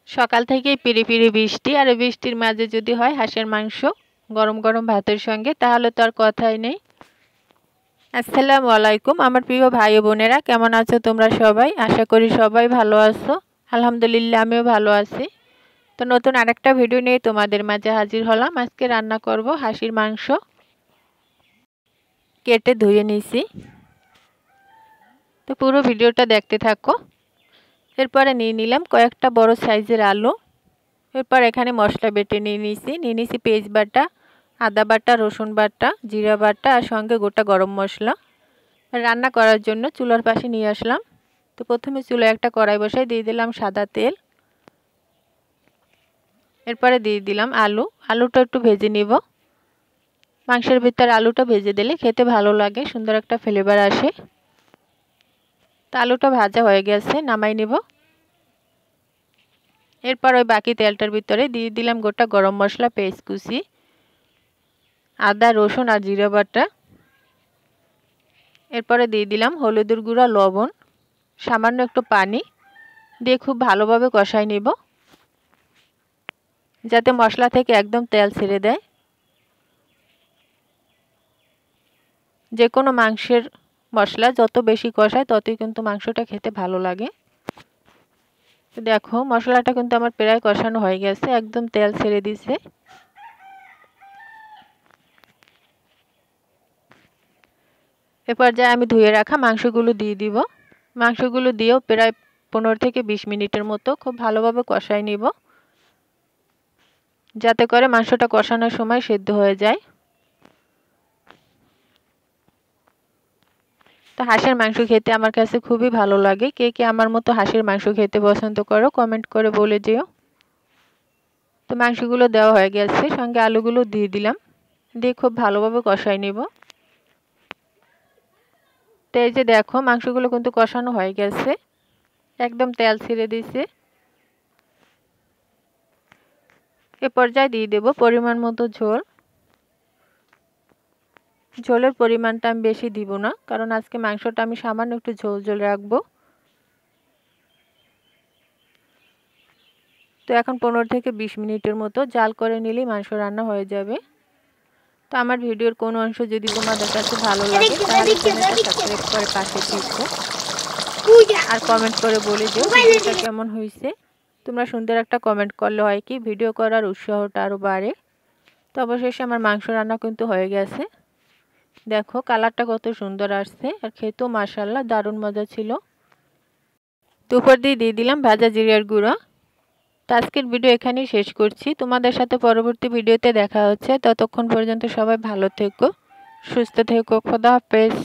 সকাল থেকেই পিড়ি বৃষ্টি, আর এই বৃষ্টির মাঝে যদি হয় হাঁসের মাংস গরম গরম ভাতের সঙ্গে, তাহলে তো আর কথাই নেই। আসসালামু আলাইকুম আমার প্রিয় ভাই ও বোনেরা, কেমন আছো তোমরা সবাই? আশা করি সবাই ভালো আছো। আলহামদুলিল্লাহ আমিও ভালো আছি। তো নতুন আরেকটা ভিডিও নিয়ে তোমাদের মাঝে হাজির হলাম। আজকে রান্না করব হাঁসের মাংস। কেটে ধুয়ে নিয়েছি, তো পুরো ভিডিওটা দেখতে থাকো। এরপরে নিয়ে নিলাম কয়েকটা বড় সাইজের আলু। এরপর এখানে মশলা বেটে নিয়ে নিয়েছি পেঁয়াজ বাটা, আদা বাটা, রসুন বাটা, জিরা বাটা আর সঙ্গে গোটা গরম মশলা। রান্না করার জন্য চুলার পাশে নিয়ে আসলাম। তো প্রথমে চুলায় একটা কড়াই বসাই দিয়ে দিলাম সাদা তেল। এরপরে দিয়ে দিলাম আলুটা একটু ভেজে নিব। মাংসের ভিতর আলুটা ভেজে দিলে খেতে ভালো লাগে, সুন্দর একটা ফ্লেভার আসে। তো আলুটা ভাজা হয়ে গেছে, নামাই নিব। এরপর ওই বাকি তেলটার ভিতরে দিয়ে দিলাম গোটা গরম মশলা, পেঁয়াজ কুচি, আদা রসুন আর জিরা বাটা। এরপরে দিয়ে দিলাম হলুদের গুঁড়া, লবণ, সামান্য একটু পানি দিয়ে খুব ভালোভাবে কষাই নিব, যাতে মশলা থেকে একদম তেল ছেড়ে দেয়। যে কোনো মাংসের মশলা যত বেশি কষায় ততই কিন্তু মাংসটা খেতে ভালো লাগে। দেখো মশলাটা কিন্তু আমার প্রায় কষানো হয়ে গেছে, একদম তেল ছেড়ে দিছে। এ পর্যায়ে আমি ধুয়ে রাখা মাংসগুলো দিয়ে দিব। মাংসগুলো দিয়েও প্রায় 15 থেকে 20 মিনিটের মতো খুব ভালোভাবে কষাই নিব, যাতে করে মাংসটা কষানোর সময় সেদ্ধ হয়ে যায়। তো হাঁসের মাংস খেতে আমার কাছে খুবই ভালো লাগে। কে কে আমার মতো হাঁসের মাংস খেতে পছন্দ করো কমেন্ট করে বলে যেও। তো মাংসগুলো দেওয়া হয়ে গেছে, সঙ্গে আলুগুলো দিয়ে দিলাম, দিয়ে খুব ভালোভাবে কষাই নিব। তো এই যে দেখো মাংসগুলো কিন্তু কষানো হয়ে গেছে, একদম তেল ছেড়ে দিয়েছে। এ পর্যায়ে দিয়ে দেব পরিমাণ মতো ঝোল। ঝোলের পরিমাণটা আমি বেশি দিব না, কারণ আজকে মাংসটা আমি সামান্য একটু ঝোল রাখবো। তো এখন 15 থেকে 20 মিনিটের মতো জাল করে নিলেই মাংস রান্না হয়ে যাবে। তো আমার ভিডিওর কোনো অংশ যদি তোমাদের কাছে ভালো লাগে তাহলে চ্যানেলটা সাবস্ক্রাইব করে পাশে থেকো আর কমেন্ট করে বলে দিও ভিডিওটা কেমন হয়েছে। তোমরা সুন্দর একটা কমেন্ট করলে হয় কি ভিডিও করার উৎসাহটা আরও বাড়ে। তো অবশেষে আমার মাংস রান্না কিন্তু হয়ে গেছে। দেখো কালারটা কত সুন্দর আসছে, আর খেতেও মাশাআল্লাহ দারুণ মজা ছিল। তো উপর দিয়ে দিলাম ভাজা জিরার গুঁড়ো। তো আজকের ভিডিও এখানেই শেষ করছি। তোমাদের সাথে পরবর্তী ভিডিওতে দেখা হচ্ছে। ততক্ষণ পর্যন্ত সবাই ভালো থেকো, সুস্থ থেকো। খোদা হাফেজ।